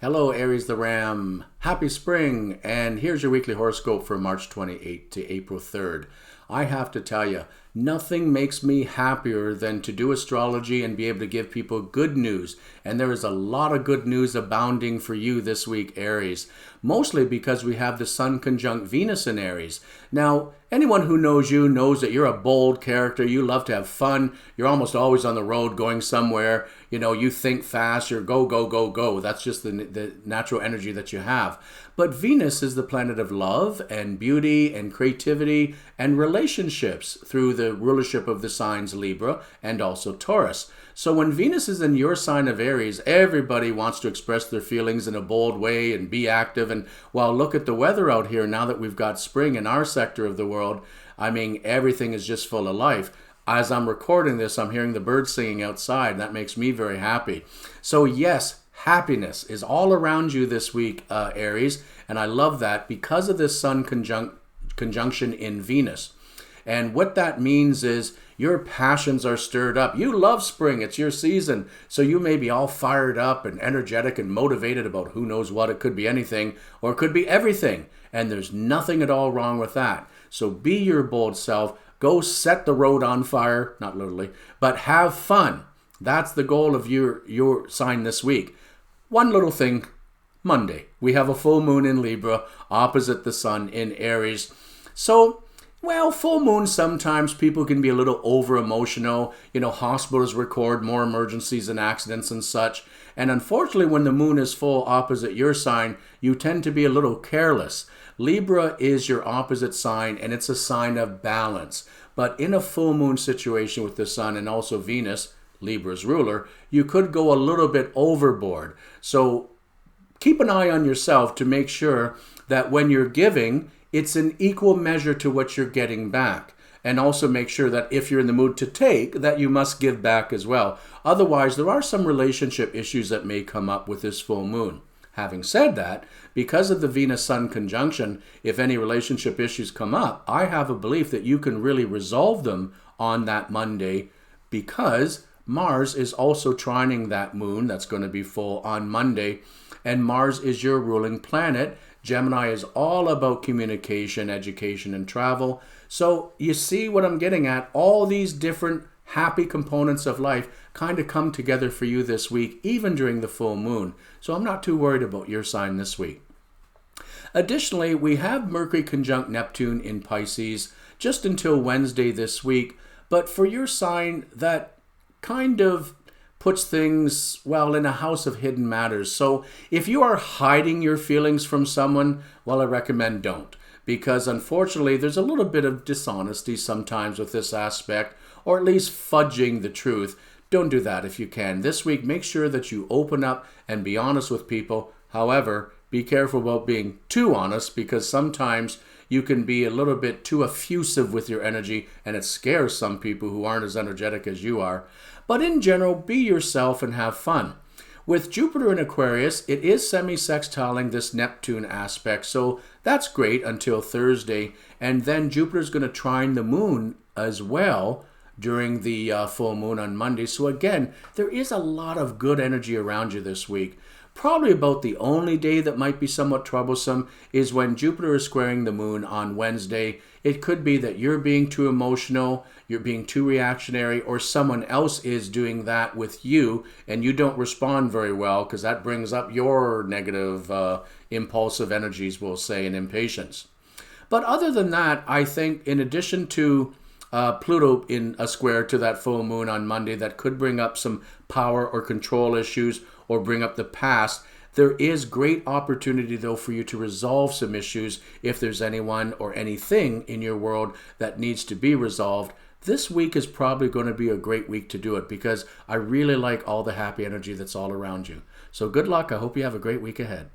Hello, Aries the Ram. Happy spring. And here's your weekly horoscope for March 28th to April 3rd. I have to tell you, nothing makes me happier than to do astrology and be able to give people good news. And there is a lot of good news abounding for you this week, Aries. Mostly because we have the Sun conjunct Venus in Aries. Now, anyone who knows you knows that you're a bold character. You love to have fun. You're almost always on the road going somewhere. You know, you think fast. You're go, go, go, go. That's just the natural energy that you have. But Venus is the planet of love and beauty and creativity and relationships through the rulership of the signs Libra and also Taurus. So when Venus is in your sign of Aries, everybody wants to express their feelings in a bold way and be active. And well, look at the weather out here now that we've got spring in our sector of the world. I mean, everything is just full of life. As I'm recording this, I'm hearing the birds singing outside. That makes me very happy. So yes, happiness is all around you this week, Aries. And I love that because of this Sun conjunction in Venus. And what that means is your passions are stirred up. You love spring. It's your season. So you may be all fired up and energetic and motivated about who knows what. It could be anything or it could be everything. And there's nothing at all wrong with that. So be your bold self. Go set the road on fire. Not literally, but have fun. That's the goal of your sign this week. One little thing, Monday. We have a full moon in Libra opposite the sun in Aries. So, well, full moon, sometimes people can be a little over emotional. You know, hospitals record more emergencies and accidents and such. And unfortunately, when the moon is full opposite your sign, you tend to be a little careless. Libra is your opposite sign, and it's a sign of balance. But in a full moon situation with the sun and also Venus, Libra's ruler, you could go a little bit overboard. So keep an eye on yourself to make sure that when you're giving, it's an equal measure to what you're getting back. And also make sure that if you're in the mood to take, that you must give back as well. Otherwise, there are some relationship issues that may come up with this full moon. Having said that, because of the Venus-Sun conjunction, if any relationship issues come up, I have a belief that you can really resolve them on that Monday because Mars is also trining that moon that's going to be full on Monday. And Mars is your ruling planet. Gemini is all about communication, education, and travel. So you see what I'm getting at? All these different happy components of life kind of come together for you this week, even during the full moon. So I'm not too worried about your sign this week. Additionally, we have Mercury conjunct Neptune in Pisces just until Wednesday this week. But for your sign, that kind of puts things, well, in a house of hidden matters. So if you are hiding your feelings from someone, well, I recommend don't. Because unfortunately, there's a little bit of dishonesty sometimes with this aspect, or at least fudging the truth. Don't do that if you can. This week, make sure that you open up and be honest with people. However, be careful about being too honest because sometimes you can be a little bit too effusive with your energy and it scares some people who aren't as energetic as you are. But in general, be yourself and have fun. With Jupiter in Aquarius, it is semi-sextiling this Neptune aspect, so that's great until Thursday. And then Jupiter's going to trine the moon as well during the full moon on Monday. So again, there is a lot of good energy around you this week. Probably about the only day that might be somewhat troublesome is when Jupiter is squaring the moon on Wednesday. It could be that you're being too emotional, you're being too reactionary, or someone else is doing that with you and you don't respond very well because that brings up your negative impulsive energies, we'll say, and impatience. But other than that, I think in addition to Pluto in a square to that full moon on Monday that could bring up some power or control issues or bring up the past, there is great opportunity, though, for you to resolve some issues if there's anyone or anything in your world that needs to be resolved. This week is probably going to be a great week to do it because I really like all the happy energy that's all around you. So good luck. I hope you have a great week ahead.